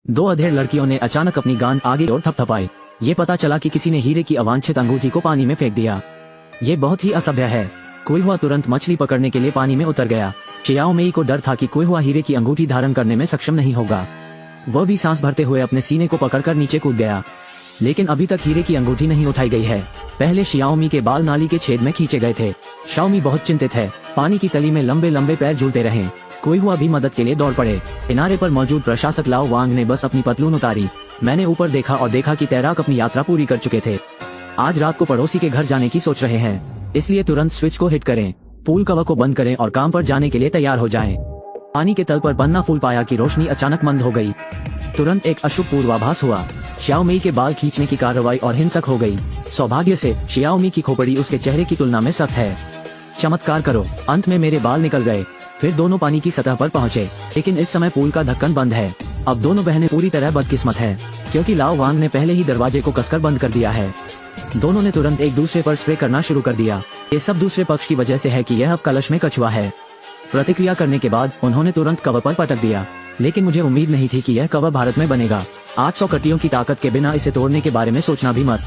दो अधेड़ लड़कियों ने अचानक अपनी गांड आगे और थपथपाई। ये पता चला कि किसी ने हीरे की अवांछित अंगूठी को पानी में फेंक दिया। ये बहुत ही असभ्य है। कोई हुआ तुरंत मछली पकड़ने के लिए पानी में उतर गया। शियाओ मेई को डर था कि कोई हुआ हीरे की अंगूठी धारण करने में सक्षम नहीं होगा। वह भी सांस भरते हुए अपने सीने को पकड़कर नीचे कूद गया, लेकिन अभी तक हीरे की अंगूठी नहीं उठाई गई है। पहले शियाओमी के बाल नाली के छेद में खींचे गए थे। शाओमी बहुत चिंतित है। पानी की तली में लंबे लंबे पैर झूलते रहे। कोई हुआ भी मदद के लिए दौड़ पड़े। किनारे पर मौजूद प्रशासक लाओ वांग ने बस अपनी पतलून उतारी। मैंने ऊपर देखा और देखा कि तैराक अपनी यात्रा पूरी कर चुके थे। आज रात को पड़ोसी के घर जाने की सोच रहे हैं, इसलिए तुरंत स्विच को हिट करें, पूल कवर को बंद करें और काम पर जाने के लिए तैयार हो जाएं। पानी के तल पर पन्ना फूल पाया कि रोशनी अचानक मंद हो गई। तुरंत एक अशुभ पूर्वाभास हुआ। शियाओमी के बाल खींचने की कार्रवाई और हिंसक हो गई। सौभाग्य से शियाओमी की खोपड़ी उसके चेहरे की तुलना में सख्त है। चमत्कार करो, अंत में मेरे बाल निकल गए। फिर दोनों पानी की सतह पर पहुंचे, लेकिन इस समय पूल का ढक्कन बंद है। अब दोनों बहनें पूरी तरह बदकिस्मत है, क्योंकि लाओ वांग ने पहले ही दरवाजे को कसकर बंद कर दिया है। दोनों ने तुरंत एक दूसरे पर स्प्रे करना शुरू कर दिया। ये सब दूसरे पक्ष की वजह से है कि यह अब कलश में कछुआ है। प्रतिक्रिया करने के बाद उन्होंने तुरंत कवर पर पटक दिया, लेकिन मुझे उम्मीद नहीं थी कि यह कवर भारत में बनेगा। 800 कटियों की ताकत के बिना इसे तोड़ने के बारे में सोचना भी मत।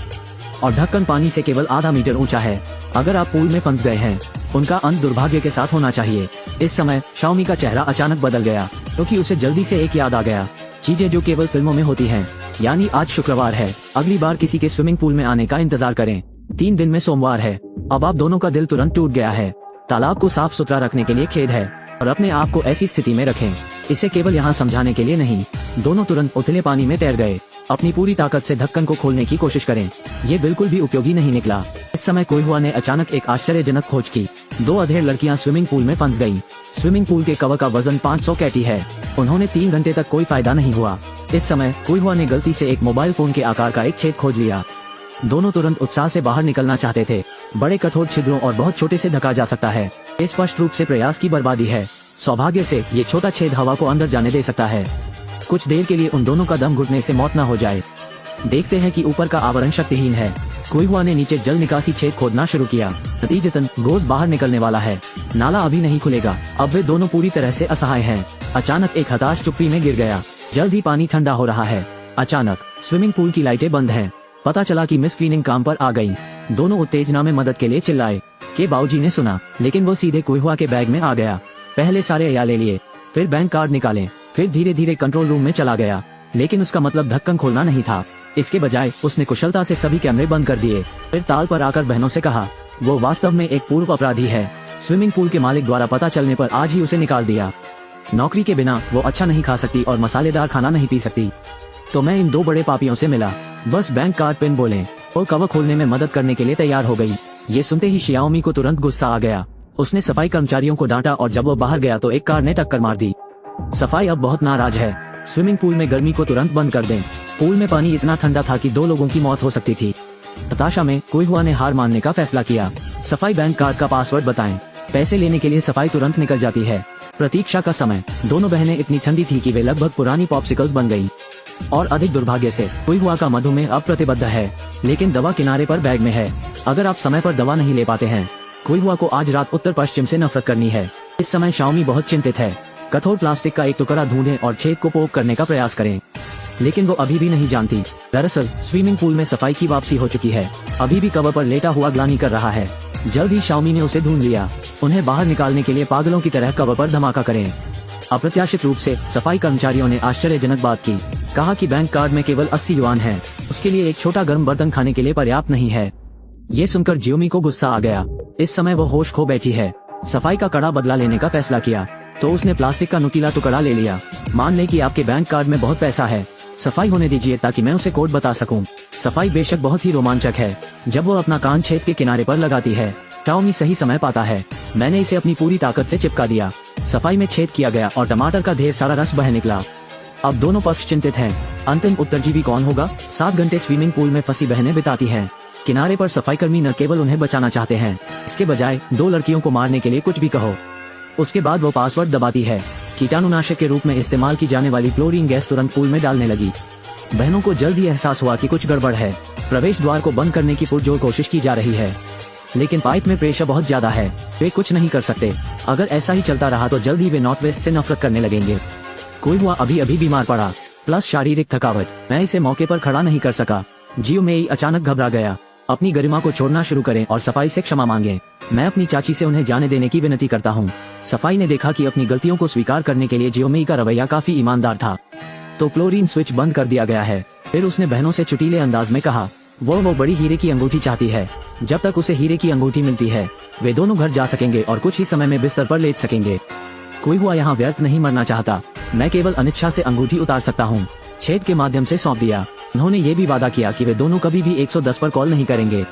और ढक्कन पानी से केवल आधा मीटर ऊंचा है। अगर आप पूल में फंस गए हैं, उनका अंत दुर्भाग्य के साथ होना चाहिए। इस समय शाओमी का चेहरा अचानक बदल गया, क्योंकि उसे जल्दी से एक याद आ गया। चीजें जो केवल फिल्मों में होती हैं, यानी आज शुक्रवार है, अगली बार किसी के स्विमिंग पूल में आने का इंतजार करें। 3 दिन में सोमवार है। अब आप दोनों का दिल तुरंत टूट गया है। तालाब को साफ सुथरा रखने के लिए खेद है, और अपने आप को ऐसी स्थिति में रखें। इसे केवल यहाँ समझाने के लिए नहीं। दोनों तुरंत उथले पानी में तैर गए। अपनी पूरी ताकत से ढक्कन को खोलने की कोशिश करें। ये बिल्कुल भी उपयोगी नहीं निकला। इस समय कोई हुआ ने अचानक एक आश्चर्यजनक खोज की। 2 अधेड़ लड़कियां स्विमिंग पूल में फंस गईं। स्विमिंग पूल के कवर का वजन 500 कैटी है। उन्होंने 3 घंटे तक कोई फायदा नहीं हुआ। इस समय कोई हुआ ने गलती से एक मोबाइल फोन के आकार का एक छेद खोज लिया। दोनों तुरंत उत्साह से बाहर निकलना चाहते थे। बड़े कठोर छिद्रों और बहुत छोटे से ढका जा सकता है। स्पष्ट रूप से प्रयास की बर्बादी है। सौभाग्य से ये छोटा छेद हवा को अंदर जाने दे सकता है। कुछ देर के लिए उन दोनों का दम घुटने से मौत न हो जाए। देखते हैं कि ऊपर का आवरण शक्तिहीन है। कोई हुआ ने नीचे जल निकासी छेद खोदना शुरू किया। नतीजतन गोश्त बाहर निकलने वाला है। नाला अभी नहीं खुलेगा। अब वे दोनों पूरी तरह से असहाय हैं। अचानक एक हताश चुप्पी में गिर गया। जल्द ही पानी ठंडा हो रहा है। अचानक स्विमिंग पूल की लाइटें बंद हैं। पता चला कि मिस क्लीनिंग काम पर आ गई। दोनों उत्तेजना में मदद के लिए चिल्लाए। के बाबूजी ने सुना, लेकिन वो सीधे कोई हुआ के बैग में आ गया। पहले सारे अया ले लिए, फिर बैंक कार्ड निकाले, फिर धीरे धीरे कंट्रोल रूम में चला गया। लेकिन उसका मतलब ढक्कन खोलना नहीं था। इसके बजाय उसने कुशलता से सभी कैमरे बंद कर दिए। फिर ताल पर आकर बहनों से कहा, वो वास्तव में एक पूर्व अपराधी है। स्विमिंग पूल के मालिक द्वारा पता चलने पर आज ही उसे निकाल दिया। नौकरी के बिना वो अच्छा नहीं खा सकती और मसालेदार खाना नहीं पी सकती। तो मैं इन 2 बड़े पापियों से मिला। बस बैंक कार्ड पिन बोले और कवर खोलने में मदद करने के लिए तैयार हो गई। ये सुनते ही शियाओमी को तुरंत गुस्सा आ गया। उसने सफाई कर्मचारियों को डांटा और जब वो बाहर गया तो एक कार ने टक्कर मार दी। सफाई अब बहुत नाराज है। स्विमिंग पूल में गर्मी को तुरंत बंद कर दें। पूल में पानी इतना ठंडा था कि 2 लोगों की मौत हो सकती थी। हताशा में कोई हुआ ने हार मानने का फैसला किया। सफाई बैंक कार्ड का पासवर्ड बताएं। पैसे लेने के लिए सफाई तुरंत निकल जाती है। प्रतीक्षा का समय। दोनों बहनें इतनी ठंडी थी कि वे लगभग पुरानी पॉप्सिकल्स बन गई। और अधिक दुर्भाग्य से कोई हुआ का मधुमेह अब प्रतिबद्ध है, लेकिन दवा किनारे पर बैग में है। अगर आप समय पर दवा नहीं ले पाते हैं, कोई हुआ को आज रात उत्तर पश्चिम से नफरत करनी है। इस समय शाओमी बहुत चिंतित है। कठोर प्लास्टिक का एक टुकड़ा ढूंढें और छेद को पोक करने का प्रयास करें, लेकिन वो अभी भी नहीं जानती। दरअसल स्विमिंग पूल में सफाई की वापसी हो चुकी है। अभी भी कवर पर लेटा हुआ ग्लानि कर रहा है। जल्द ही शाओमी ने उसे ढूंढ लिया। उन्हें बाहर निकालने के लिए पागलों की तरह कवर पर धमाका करें। अप्रत्याशित रूप से सफाई कर्मचारियों ने आश्चर्यजनक बात की। कहा कि बैंक कार्ड में केवल 80 युआन है। उसके लिए एक छोटा गर्म बर्तन खाने के लिए पर्याप्त नहीं है। ये सुनकर जियोमी को गुस्सा आ गया। इस समय वो होश खो बैठी है। सफाई का कड़ा बदला लेने का फैसला किया, तो उसने प्लास्टिक का नुकीला टुकड़ा ले लिया। मान ले कि आपके बैंक कार्ड में बहुत पैसा है। सफाई होने दीजिए ताकि मैं उसे कोड बता सकूं। सफाई बेशक बहुत ही रोमांचक है। जब वो अपना कान छेद के किनारे पर लगाती है, शाओमी सही समय पाता है। मैंने इसे अपनी पूरी ताकत से चिपका दिया। सफाई में छेद किया गया और टमाटर का ढेर सारा रस बह निकला। अब दोनों पक्ष चिंतित हैं। अंतिम उत्तरजीवी कौन होगा? 7 घंटे स्विमिंग पूल में फंसी बहनें बिताती हैं। किनारे पर सफाई कर्मी न केवल उन्हें बचाना चाहते हैं, इसके बजाय 2 लड़कियों को मारने के लिए कुछ भी कहो। उसके बाद वो पासवर्ड दबाती है। कीटाणुनाशक के रूप में इस्तेमाल की जाने वाली क्लोरीन गैस तुरंत पूल में डालने लगी। बहनों को जल्द ही एहसास हुआ कि कुछ गड़बड़ है। प्रवेश द्वार को बंद करने की पुरजोर कोशिश की जा रही है, लेकिन पाइप में प्रेशर बहुत ज्यादा है। वे कुछ नहीं कर सकते। अगर ऐसा ही चलता रहा तो जल्द ही वे नॉर्थ वेस्ट से नफरत करने लगेंगे। कोई हुआ अभी अभी बीमार पड़ा। प्लस शारीरिक थकावट। मैं इसे मौके पर खड़ा नहीं कर सका। जियो मेई अचानक घबरा गया। अपनी गरिमा को छोड़ना शुरू करें और सफाई से क्षमा मांगे। मैं अपनी चाची से उन्हें जाने देने की विनती करता हूँ। सफाई ने देखा कि अपनी गलतियों को स्वीकार करने के लिए जियो मेई का रवैया काफी ईमानदार था, तो क्लोरीन स्विच बंद कर दिया गया है। फिर उसने बहनों से चुटीले अंदाज में कहा वो बड़ी हीरे की अंगूठी चाहती है। जब तक उसे हीरे की अंगूठी मिलती है वे दोनों घर जा सकेंगे और कुछ ही समय में बिस्तर पर लेट सकेंगे। कोई हुआ यहाँ व्यर्थ नहीं मरना चाहता। मैं केवल अनिच्छा से अंगूठी उतार सकता हूँ। छेद के माध्यम से सौंप दिया। उन्होंने ये भी वादा किया कि वे दोनों कभी भी 110 पर कॉल नहीं करेंगे।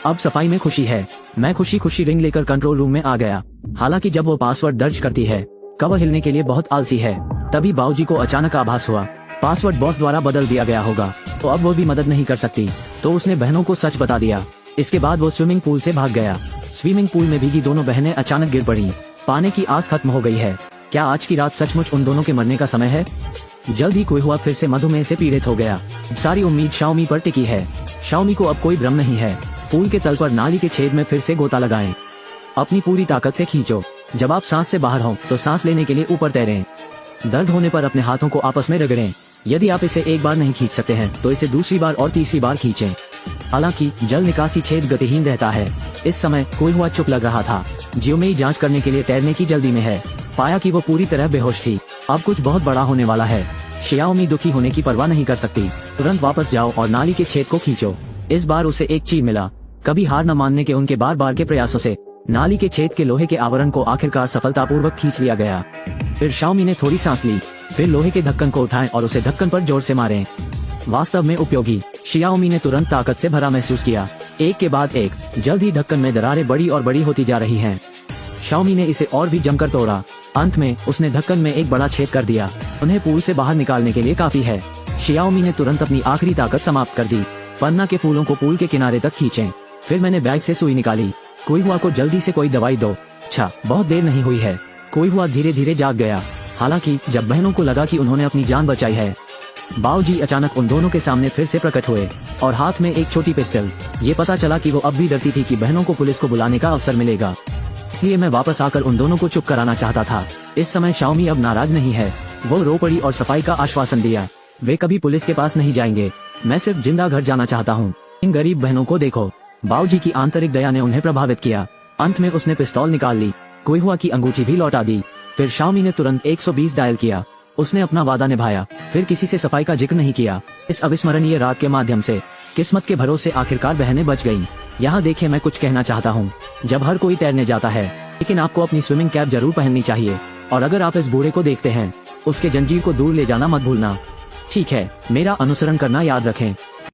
अब सफाई में खुशी है। मैं खुशी खुशी रिंग लेकर कंट्रोल रूम में आ गया। हालांकि जब वो पासवर्ड दर्ज करती है कवर हिलने के लिए बहुत आलसी है। तभी बाऊजी को अचानक आभास हुआ पासवर्ड बॉस द्वारा बदल दिया गया होगा, तो अब वो भी मदद नहीं कर सकती। तो उसने बहनों को सच बता दिया। इसके बाद वो स्विमिंग पूल से भाग गया। स्विमिंग पूल में भीगी दोनों बहनें अचानक गिर पड़ी। पाने की आस खत्म हो गई है। क्या आज की रात सचमुच उन दोनों के मरने का समय है? जल्द ही कोई हुआ फिर से मधुमेह से पीड़ित हो गया। सारी उम्मीद शाओमी पर टिकी है। शाओमी को अब कोई भ्रम नहीं है। पूल के तल पर नाली के छेद में फिर से गोता लगाएं। अपनी पूरी ताकत से खींचो। जब आप सांस से बाहर हो तो सांस लेने के लिए ऊपर तैरें। दर्द होने पर अपने हाथों को आपस में रगड़ें। यदि आप इसे एक बार नहीं खींच सकते हैं तो इसे दूसरी बार और तीसरी बार खींचें। हालांकि जल निकासी छेद गतिहीन रहता है। इस समय कोई हुआ चुप लग रहा था। जियो मेई जांच करने के लिए तैरने की जल्दी में है। पाया कि वो पूरी तरह बेहोश थी। अब कुछ बहुत बड़ा होने वाला है। शियाओमी दुखी होने की परवाह नहीं कर सकती। तुरंत वापस जाओ और नाली के छेद को खींचो। इस बार उसे एक चीज मिला। कभी हार न मानने के उनके बार बार के प्रयासों से नाली के छेद के लोहे के आवरण को आखिरकार सफलतापूर्वक खींच लिया गया। फिर शाओमी ने थोड़ी सांस ली। फिर लोहे के ढक्कन को उठाएं और उसे ढक्कन पर जोर से मारें। वास्तव में उपयोगी। शियाओमी ने तुरंत ताकत से भरा महसूस किया। एक के बाद एक जल्द ही ढक्कन में दरारें बड़ी और बड़ी होती जा रही हैं। शाओमी ने इसे और भी जमकर तोड़ा। अंत में उसने ढक्कन में एक बड़ा छेद कर दिया। उन्हें पूल से बाहर निकालने के लिए काफी है। शियाओमी ने तुरंत अपनी आखिरी ताकत समाप्त कर दी। पन्ना के फूलों को पूल के किनारे तक खींचें। फिर मैंने बैग से सुई निकाली। कोई हुआ को जल्दी से कोई दवाई दो। अच्छा, बहुत देर नहीं हुई है। कोई हुआ धीरे धीरे जाग गया। हालांकि जब बहनों को लगा कि उन्होंने अपनी जान बचाई है, बाऊजी अचानक उन दोनों के सामने फिर से प्रकट हुए और हाथ में एक छोटी पिस्टल। ये पता चला कि वो अब भी डरती थी कि बहनों को पुलिस को बुलाने का अवसर मिलेगा। इसलिए मैं वापस आकर उन दोनों को चुप कराना चाहता था। इस समय शाओमी अब नाराज नहीं है। वो रो पड़ी और सफाई का आश्वासन दिया। वे कभी पुलिस के पास नहीं जाएंगे। मैं सिर्फ जिंदा घर जाना चाहता हूँ। इन गरीब बहनों को देखो। बाऊजी की आंतरिक दया ने उन्हें प्रभावित किया। अंत में उसने पिस्तौल निकाल ली। कोई हुआ की अंगूठी भी लौटा दी। फिर शाओमी ने तुरंत 120 डायल किया। उसने अपना वादा निभाया। फिर किसी से सफाई का जिक्र नहीं किया। इस अविस्मरणीय रात के माध्यम से किस्मत के भरोसे आखिरकार बहनें बच गईं। यहाँ देखिए, मैं कुछ कहना चाहता हूँ। जब हर कोई तैरने जाता है, लेकिन आपको अपनी स्विमिंग कैप जरूर पहननी चाहिए। और अगर आप इस बूढ़े को देखते हैं, उसके जंजीर को दूर ले जाना मत भूलना। ठीक है, मेरा अनुसरण करना याद रखें।